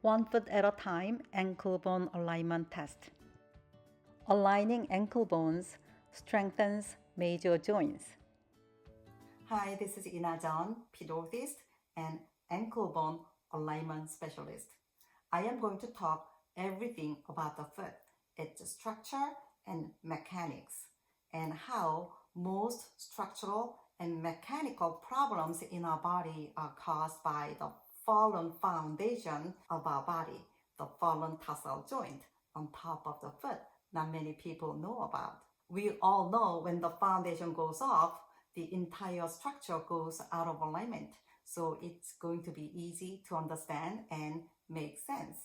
1 foot at a time ankle bone alignment test. Aligning ankle bones strengthens major joints. Hi, this is Ina John, orthotist and ankle bone alignment specialist. I am going to talk everything about the foot, its structure and mechanics, and how most structural and mechanical problems in our body are caused by the fallen foundation of our body, the fallen tarsal joint on top of the foot. Not many people know about. We all know when the foundation goes off, the entire structure goes out of alignment. So it's going to be easy to understand and make sense.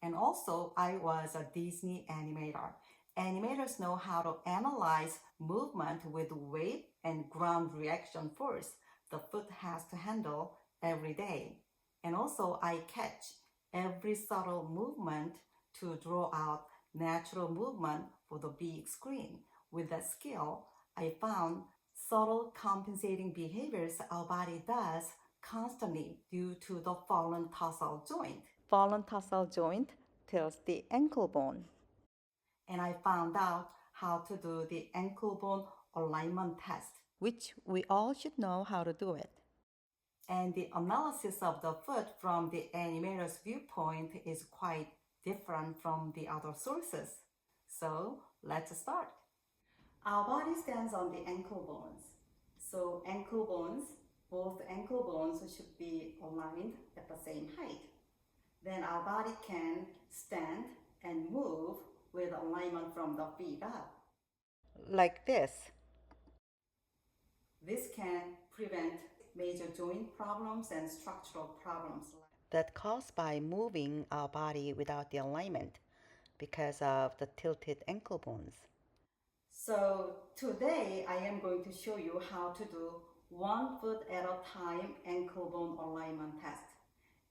And also, I was a Disney animator. Animators know how to analyze movement with weight and ground reaction force the foot has to handle every day. And also, I catch every subtle movement to draw out natural movement for the big screen. With that skill, I found subtle compensating behaviors our body does constantly due to the fallen tarsal joint. Fallen tarsal joint tells the ankle bone. And I found out how to do the ankle bone alignment test, which we all should know how to do it. And the analysis of the foot from the animator's viewpoint is quite different from the other sources. So let's start. Our body stands on the ankle bones. So ankle bones, both ankle bones should be aligned at the same height. Then our body can stand and move with alignment from the feet up. Like this. This can prevent major joint problems and structural problems that caused by moving our body without the alignment because of the tilted ankle bones. So today I am going to show you how to do 1 foot at a time ankle bone alignment test.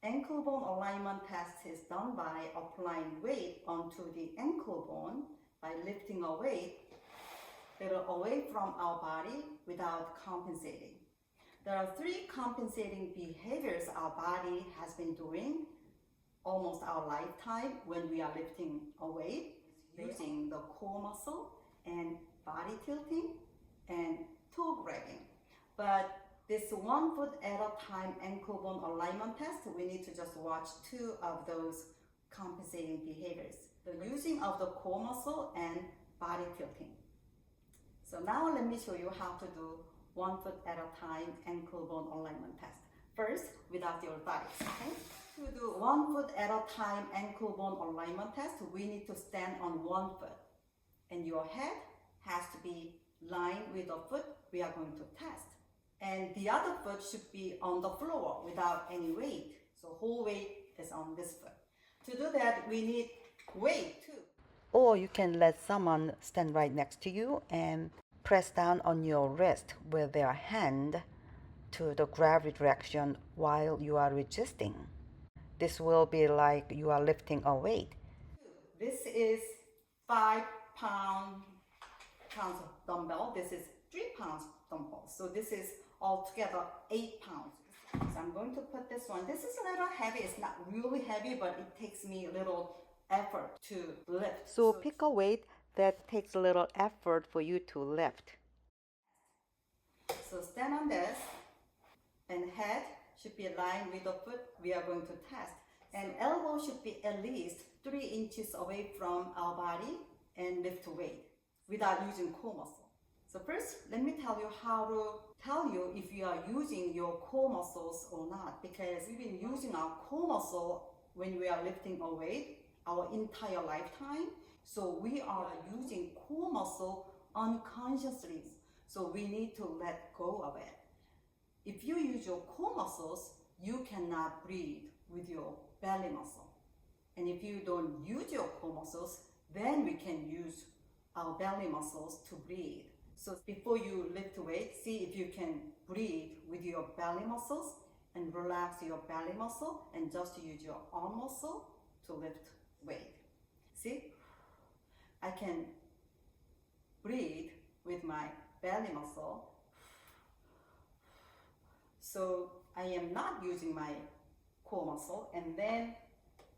Ankle bone alignment test is done by applying weight onto the ankle bone by lifting a weight little away from our body without compensating. There are 3 compensating behaviors our body has been doing almost our lifetime when we are lifting a weight, using the core muscle and body tilting and toe grabbing. But this 1 foot at a time ankle bone alignment test, we need to just watch 2 of those compensating behaviors, the using of the core muscle and body tilting. So now let me show you how to do 1 foot at a time ankle bone alignment test. First, without the orthotics, okay? To do 1 foot at a time ankle bone alignment test, we need to stand on 1 foot. And your head has to be lined with the foot we are going to test. And the other foot should be on the floor without any weight. So whole weight is on this foot. To do that, we need weight too. Or you can let someone stand right next to you and press down on your wrist with their hand to the gravity direction while you are resisting. This will be like you are lifting a weight. This is 5 pounds of dumbbell. This is 3 pounds dumbbell. So this is altogether 8 pounds. So I'm going to put this one. This is a little heavy. It's not really heavy, but it takes me a little effort to lift. So pick a weight that takes a little effort for you to lift. So stand on this, and head should be aligned with the foot we are going to test. And elbow should be at least 3 inches away from our body and lift weight without using core muscle. So first, let me tell you how to tell you if you are using your core muscles or not, because we've been using our core muscle when we are lifting a weight our entire lifetime. So we are using core muscle unconsciously. So we need to let go of it. If you use your core muscles, you cannot breathe with your belly muscle. And if you don't use your core muscles, then we can use our belly muscles to breathe. So before you lift weight, see if you can breathe with your belly muscles and relax your belly muscle and just use your arm muscle to lift weight. See? I can breathe with my belly muscle. So I am not using my core muscle, and then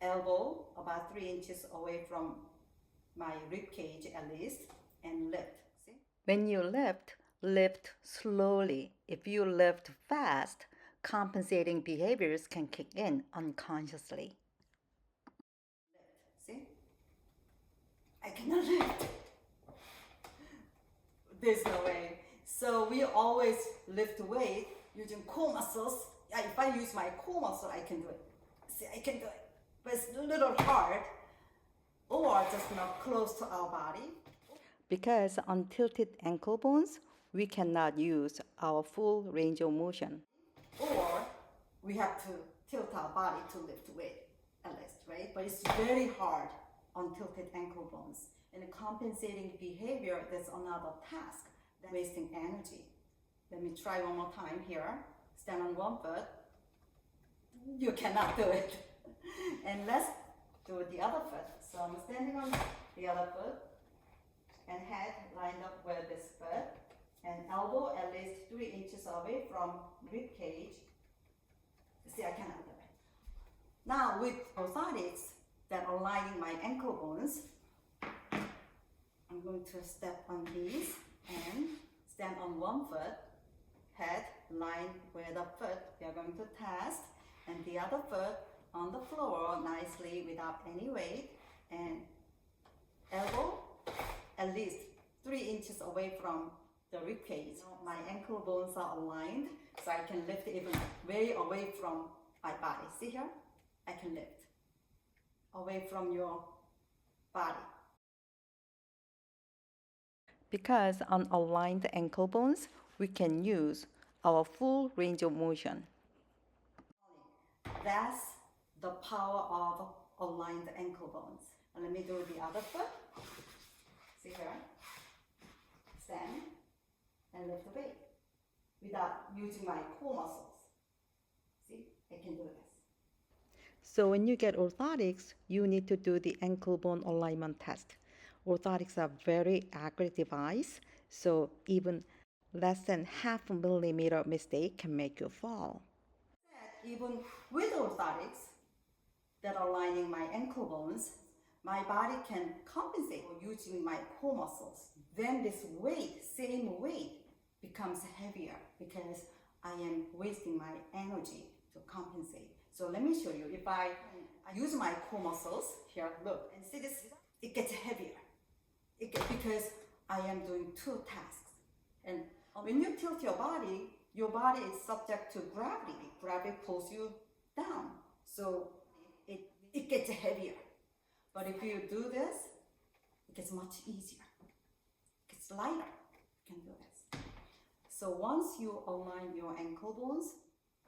elbow about 3 inches away from my rib cage at least, and lift. See? When you lift, lift slowly. If you lift fast, compensating behaviors can kick in unconsciously. Lift. See? I cannot lift. There's no way. So we always lift weight using core muscles. If I use my core muscle, I can do it. See, I can do it. But it's a little hard, or just not close to our body. Because on tilted ankle bones, we cannot use our full range of motion. Or we have to tilt our body to lift weight, at least, right? But it's very hard on tilted ankle bones. And compensating behavior, that's another task, that's wasting energy. Let me try one more time here. Stand on one foot. You cannot do it. And let's do the other foot. So I'm standing on the other foot, and head lined up with this foot, and elbow at least 3 inches away from rib cage. See, I cannot do it. Now with orthotics that are aligning my ankle bones, I'm going to step on these and stand on one foot, head lined with the foot we are going to test, and the other foot on the floor nicely without any weight, and elbow at least 3 inches away from the rib cage. My ankle bones are aligned, so I can lift even way away from my body. See here? I can lift away from your body. Because on aligned ankle bones, we can use our full range of motion. That's the power of aligned ankle bones. And let me do the other foot. See here? Stand and lift the weight without using my core muscles. See, I can do this. So when you get orthotics, you need to do the ankle bone alignment test. Orthotics are very accurate device, so even less than half a millimeter mistake can make you fall. Even with orthotics that are aligning my ankle bones, my body can compensate for using my core muscles. Then this weight, same weight, becomes heavier because I am wasting my energy to compensate. So let me show you. If I use my core muscles, here, look, and see this, it gets heavier. Because I am doing two tasks. And when you tilt your body is subject to gravity. Gravity pulls you down. So it gets heavier. But if you do this, it gets much easier. It gets lighter. You can do this. So once you align your ankle bones,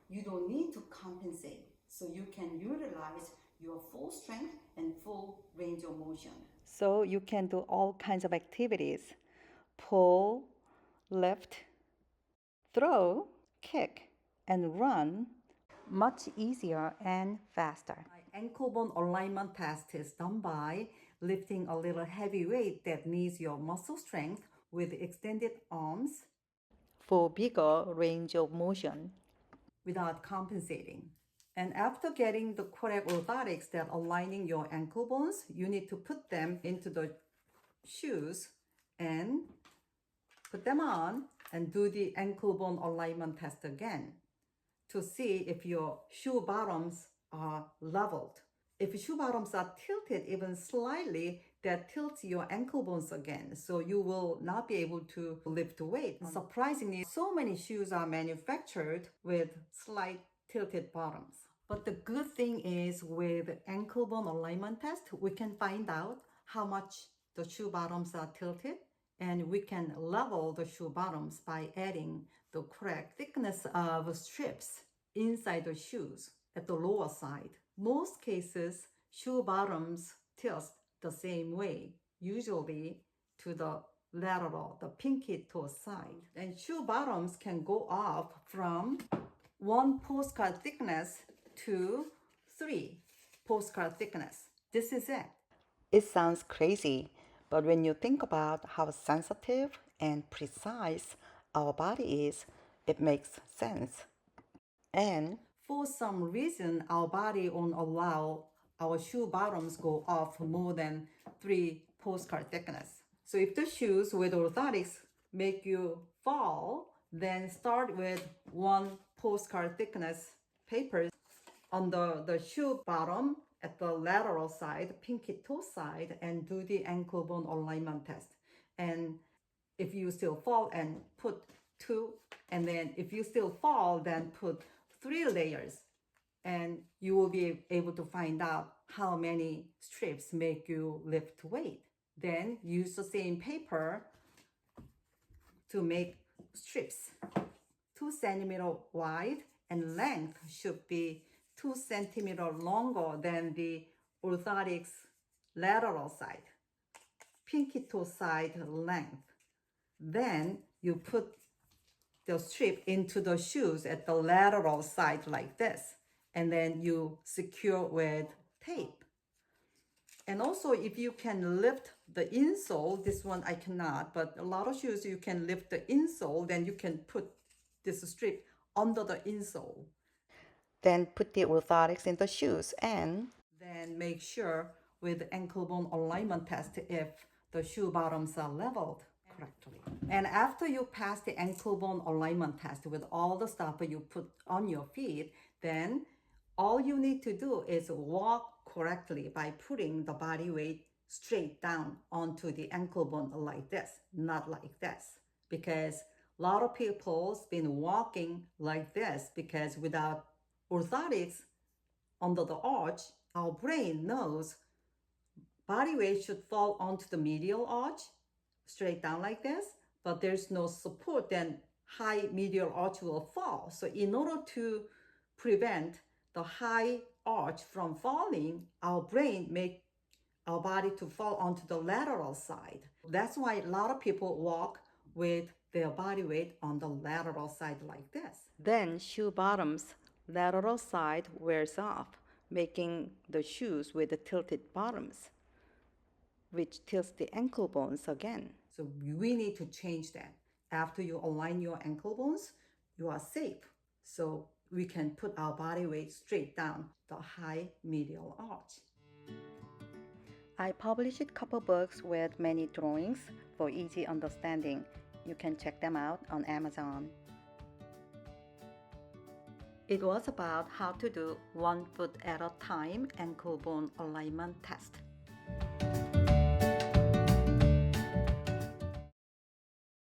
you don't need to compensate. So you can utilize your full strength and full range of motion. So you can do all kinds of activities: pull, lift, throw, kick, and run much easier and faster. My ankle bone alignment test is done by lifting a little heavy weight that needs your muscle strength with extended arms For bigger range of motion. without compensating. And after getting the correct orthotics that aligning your ankle bones, you need to put them into the shoes and put them on and do the ankle bone alignment test again to see if your shoe bottoms are leveled. If shoe bottoms are tilted even slightly, that tilts your ankle bones again. So you will not be able to lift weight. Surprisingly, so many shoes are manufactured with slight tilted bottoms. But the good thing is with ankle bone alignment test, we can find out how much the shoe bottoms are tilted, and we can level the shoe bottoms by adding the correct thickness of strips inside the shoes at the lower side. Most cases, shoe bottoms tilt the same way, usually to the lateral, the pinky toe side. And shoe bottoms can go up from 1 postcard thickness to 3 postcard thickness. This is it. It sounds crazy, but when you think about how sensitive and precise our body is, it makes sense. And for some reason, our body won't allow our shoe bottoms go off more than 3 postcard thickness. So if the shoes with orthotics make you fall, then start with 1 postcard thickness paper on the shoe bottom at the lateral side, pinky toe side, and do the ankle bone alignment test. And if you still fall, and put 2, and then if you still fall, then put 3 layers, and you will be able to find out how many strips make you lift weight. Then use the same paper to make strips 2 centimeter wide, and length should be 2 centimeter longer than the orthotics lateral side, pinky toe side length. Then you put the strip into the shoes at the lateral side like this, and then you secure with tape. And also, if you can lift the insole, this one I cannot, but a lot of shoes you can lift the insole, then you can put this strip under the insole. Then put the orthotics in the shoes and Then make sure with ankle bone alignment test if the shoe bottoms are leveled correctly. And after you pass the ankle bone alignment test with all the stuff you put on your feet, then all you need to do is walk correctly by putting the body weight straight down onto the ankle bone like this, not like this. Because a lot of people's been walking like this because without orthotics under the arch, our brain knows body weight should fall onto the medial arch, straight down like this, but there's no support, then high medial arch will fall. So in order to prevent the high arch from falling, our brain make our body to fall onto the lateral side. That's why a lot of people walk with their body weight on the lateral side like this. then shoe bottoms lateral side wears off, making the shoes with the tilted bottoms, which tilts the ankle bones again. So we need to change that. After you align your ankle bones, you are safe. So we can put our body weight straight down the high medial arch. I published a couple books with many drawings for easy understanding. You can check them out on Amazon. It was about how to do 1 foot at a time ankle bone alignment test.